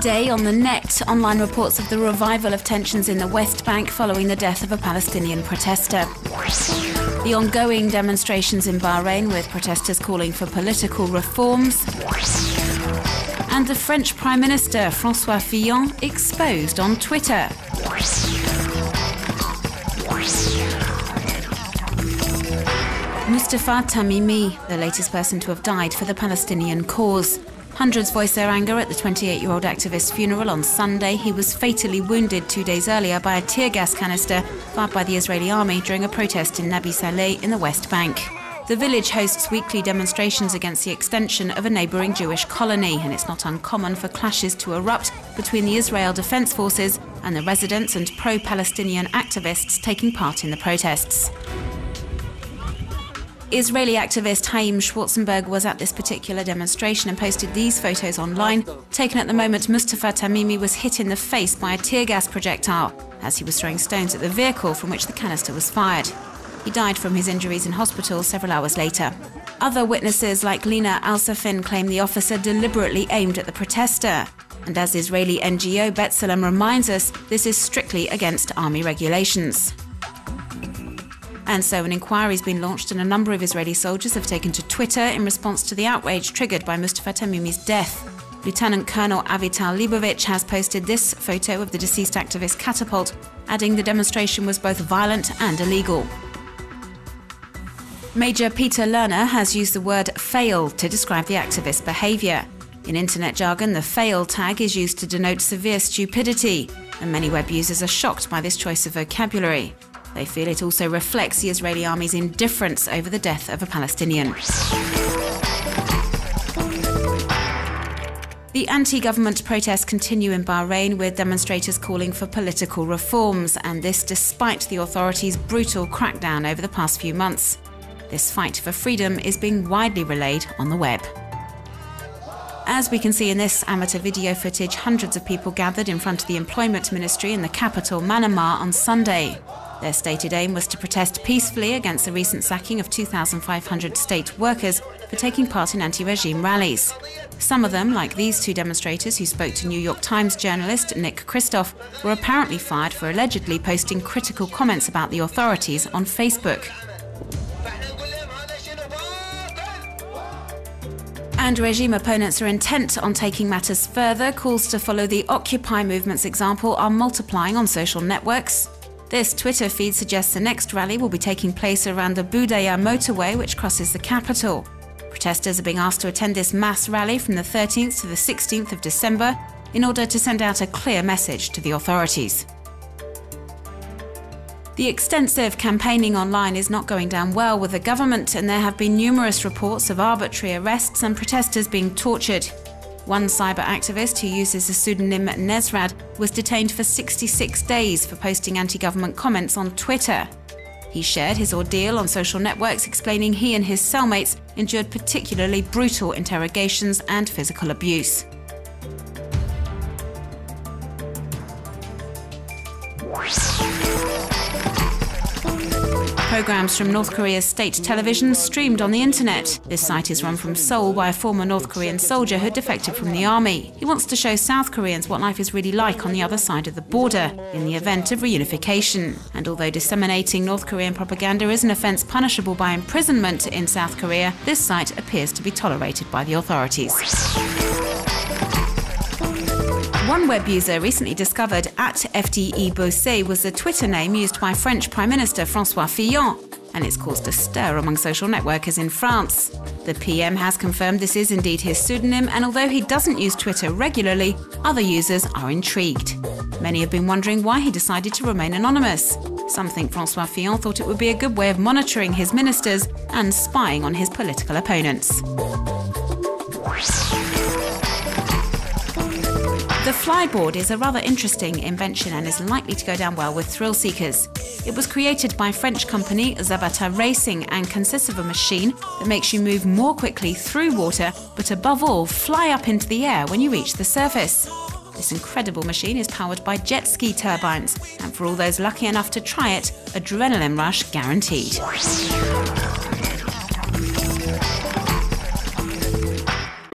today on the net. Online reports of the revival of tensions in the West Bank following the death of a Palestinian protester. The ongoing demonstrations in Bahrain with protesters calling for political reforms. And the French Prime Minister François Fillon exposed on Twitter. Mustafa Tamimi, the latest person to have died for the Palestinian cause. Hundreds voiced their anger at the 28-year-old activist's funeral on Sunday. He was fatally wounded 2 days earlier by a tear gas canister fired by the Israeli army during a protest in Nabi Saleh in the West Bank. The village hosts weekly demonstrations against the extension of a neighbouring Jewish colony, and it's not uncommon for clashes to erupt between the Israel Defense Forces and the residents and pro-Palestinian activists taking part in the protests. Israeli activist Haim Schwarzenberg was at this particular demonstration and posted these photos online. Taken at the moment, Mustafa Tamimi was hit in the face by a tear gas projectile as he was throwing stones at the vehicle from which the canister was fired. He died from his injuries in hospital several hours later. Other witnesses like Lina Al-Safin claim the officer deliberately aimed at the protester. And as Israeli NGO B'Tselem reminds us, this is strictly against army regulations. And so an inquiry's been launched and a number of Israeli soldiers have taken to Twitter in response to the outrage triggered by Mustafa Tamimi's death. Lieutenant Colonel Avital Leibovich has posted this photo of the deceased activist catapult, adding the demonstration was both violent and illegal. Major Peter Lerner has used the word fail to describe the activist's behaviour. In internet jargon, the fail tag is used to denote severe stupidity, and many web users are shocked by this choice of vocabulary. They feel it also reflects the Israeli army's indifference over the death of a Palestinian. The anti-government protests continue in Bahrain, with demonstrators calling for political reforms, and this despite the authorities' brutal crackdown over the past few months. This fight for freedom is being widely relayed on the web. As we can see in this amateur video footage, hundreds of people gathered in front of the Employment Ministry in the capital, Manama, on Sunday. Their stated aim was to protest peacefully against the recent sacking of 2,500 state workers for taking part in anti-regime rallies. Some of them, like these two demonstrators who spoke to New York Times journalist Nick Kristof, were apparently fired for allegedly posting critical comments about the authorities on Facebook. And regime opponents are intent on taking matters further. Calls to follow the Occupy movement's example are multiplying on social networks. This Twitter feed suggests the next rally will be taking place around the Budaya motorway, which crosses the capital. Protesters are being asked to attend this mass rally from the 13th to the 16th of December in order to send out a clear message to the authorities. The extensive campaigning online is not going down well with the government, and there have been numerous reports of arbitrary arrests and protesters being tortured. One cyber activist who uses the pseudonym Nezrad was detained for 66 days for posting anti-government comments on Twitter. He shared his ordeal on social networks, explaining he and his cellmates endured particularly brutal interrogations and physical abuse. Programs from North Korea's state television streamed on the internet. This site is run from Seoul by a former North Korean soldier who defected from the army. He wants to show South Koreans what life is really like on the other side of the border in the event of reunification. And although disseminating North Korean propaganda is an offence punishable by imprisonment in South Korea, this site appears to be tolerated by the authorities. One web user recently discovered @FDE was the Twitter name used by French Prime Minister François Fillon, and it's caused a stir among social networkers in France. The PM has confirmed this is indeed his pseudonym, and although he doesn't use Twitter regularly, other users are intrigued. Many have been wondering why he decided to remain anonymous. Some think François Fillon thought it would be a good way of monitoring his ministers and spying on his political opponents. The flyboard is a rather interesting invention and is likely to go down well with thrill seekers. It was created by French company Zabata Racing and consists of a machine that makes you move more quickly through water, but above all, fly up into the air when you reach the surface. This incredible machine is powered by jet ski turbines, and for all those lucky enough to try it, adrenaline rush guaranteed.